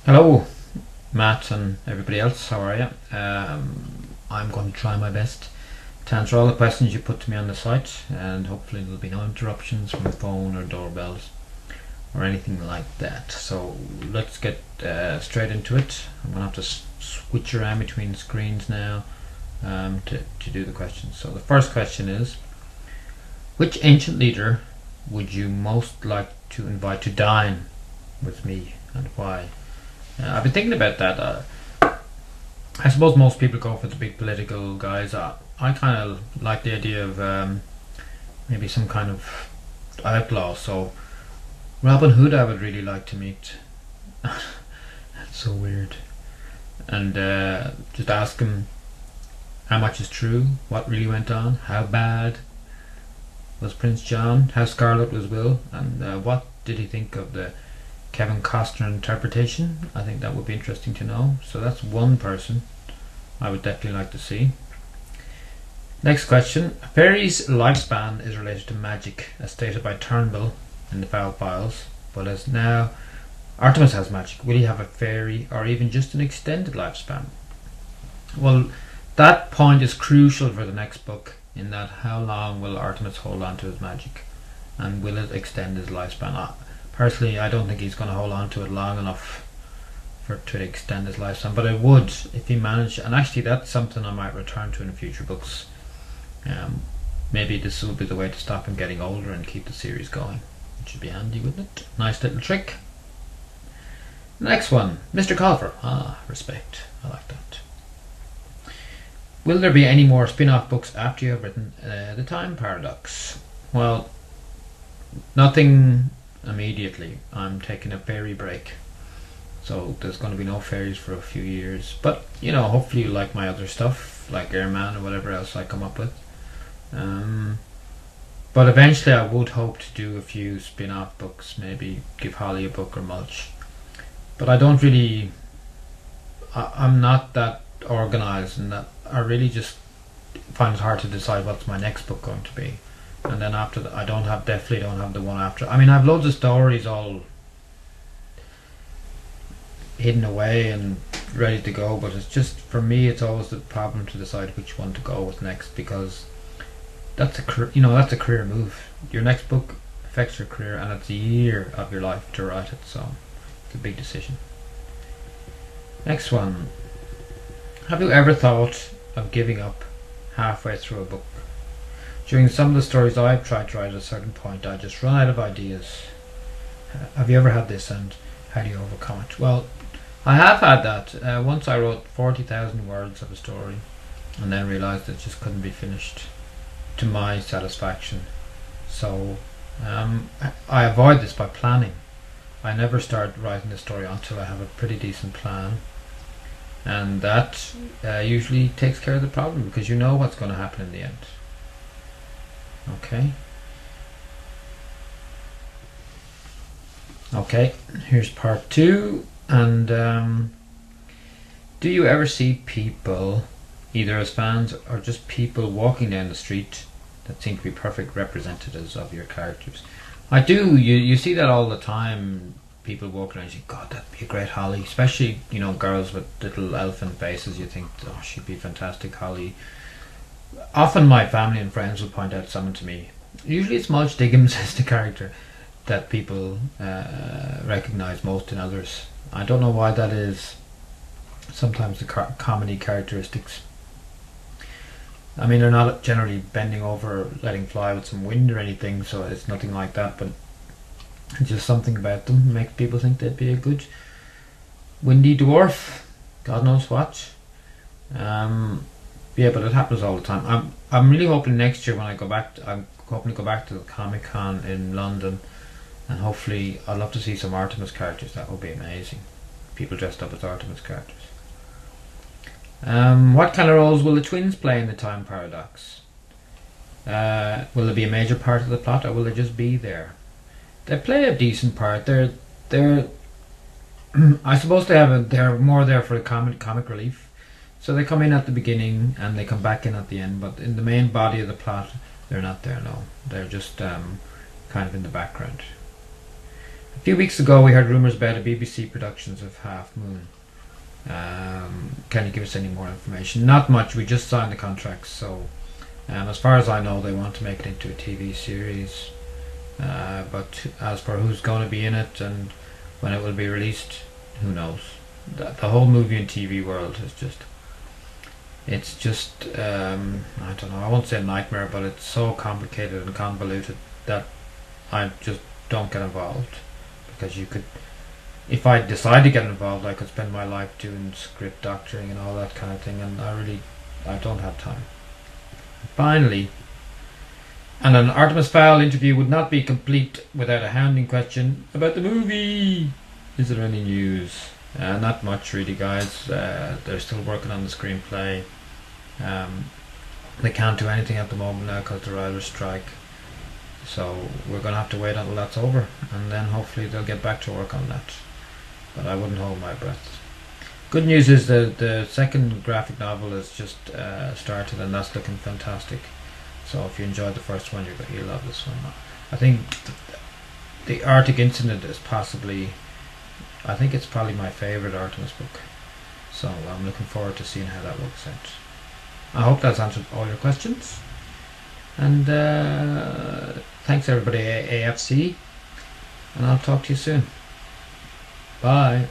Hello, Matt and everybody else. How are you? I'm going to try my best to answer all the questions you put to me on the site, and hopefully there'll be no interruptions from the phone or doorbells or anything like that. So let's get straight into it. I'm going to have to switch around between screens now to do the questions. So the first question is, which ancient leader would you most like to invite to dine with me, and why? I've been thinking about that. I suppose most people go for the big political guys. I kind of like the idea of maybe some kind of outlaw. So Robin Hood I would really like to meet. That's so weird. And just ask him how much is true, what really went on, how bad was Prince John, how scarlet was Will, and what did he think of the Kevin Costner interpretation. I think that would be interesting to know. So that's one person I would definitely like to see. Next question. A fairy's lifespan is related to magic, as stated by Turnbull in the Fowl Files, but as now Artemis has magic, will he have a fairy or even just an extended lifespan? Well, that point is crucial for the next book, in that how long will Artemis hold on to his magic, and will it extend his lifespan? Personally, I don't think he's going to hold on to it long enough to extend his lifespan, but it would if he managed. And actually, that's something I might return to in future books. Maybe this will be the way to stop him getting older and keep the series going. It should be handy, wouldn't it? Nice little trick. Next one, Mr. Colfer. Respect. I like that. Will there be any more spin-off books after you have written The Time Paradox? Well, nothing immediately. I'm taking a fairy break, so there's going to be no fairies for a few years, but you know, hopefully you like my other stuff like Airman or whatever else I come up with. But eventually I would hope to do a few spin-off books, maybe give Holly a book or Mulch, but I don't really I'm not that organized, and that I really just find it hard to decide what's my next book going to be. And then after that, I definitely don't have the one after. I mean, I have loads of stories all hidden away and ready to go, but it's just, for me, it's always the problem to decide which one to go with next, because that's a career move. Your next book affects your career, and it's a year of your life to write it, so it's a big decision. Next one. Have you ever thought of giving up halfway through a book? During some of the stories I've tried to write, at a certain point I just run out of ideas. Have you ever had this, and how do you overcome it? Well, I have had that. Once I wrote 40,000 words of a story and then realised it just couldn't be finished to my satisfaction. So I avoid this by planning. I never start writing the story until I have a pretty decent plan, and that usually takes care of the problem, because you know what's going to happen in the end. Okay, here's part 2. And do you ever see people, either as fans or just people walking down the street, that seem to be perfect representatives of your characters? I do. You see that all the time. People walking around and say, God, that'd be a great Holly. Especially, you know, girls with little elephant faces. You think, oh, she'd be fantastic Holly. Often my family and friends will point out someone to me. Usually it's Mulch Diggums as the character that people recognise most in others. I don't know why that is. Sometimes the comedy characteristics, I mean, they're not generally bending over, letting fly with some wind or anything, so it's nothing like that, but it's just something about them makes people think they'd be a good windy dwarf, God knows what. Yeah, but it happens all the time. I'm really hoping next year when I go back, I'm hoping to go back to the Comic-Con in London, and hopefully I'd love to see some Artemis characters. That would be amazing. People dressed up as Artemis characters. What kind of roles will the twins play in the Time Paradox? Will they be a major part of the plot, or will they just be there? They play a decent part. They're I suppose they're more there for comic relief. So they come in at the beginning and they come back in at the end, but in the main body of the plot they're not there, no. They're just kind of in the background. few weeks ago we heard rumours about a BBC productions of Half Moon. Can you give us any more information? Not much, we just signed the contract, so as far as I know they want to make it into a TV series, but as for who's going to be in it and when it will be released, who knows. The whole movie and TV world is it's just I don't know, I won't say a nightmare, but it's so complicated and convoluted that I just don't get involved, because if I decide to get involved, I could spend my life doing script doctoring and all that kind of thing, and I don't have time. Finally, and an Artemis Fowl interview would not be complete without a hounding question about the movie. Is there any news? Not much really, guys. They're still working on the screenplay. They can't do anything at the moment now because the writers' strike. So we're going to have to wait until that's over, and then hopefully they'll get back to work on that. But I wouldn't hold my breath. Good news is the second graphic novel has just started, and that's looking fantastic. So if you enjoyed the first one, you'll love this one. I think the Arctic Incident is I think it's probably my favourite Artemis book. So I'm looking forward to seeing how that works out. I hope that's answered all your questions. And thanks everybody, AFC. And I'll talk to you soon. Bye.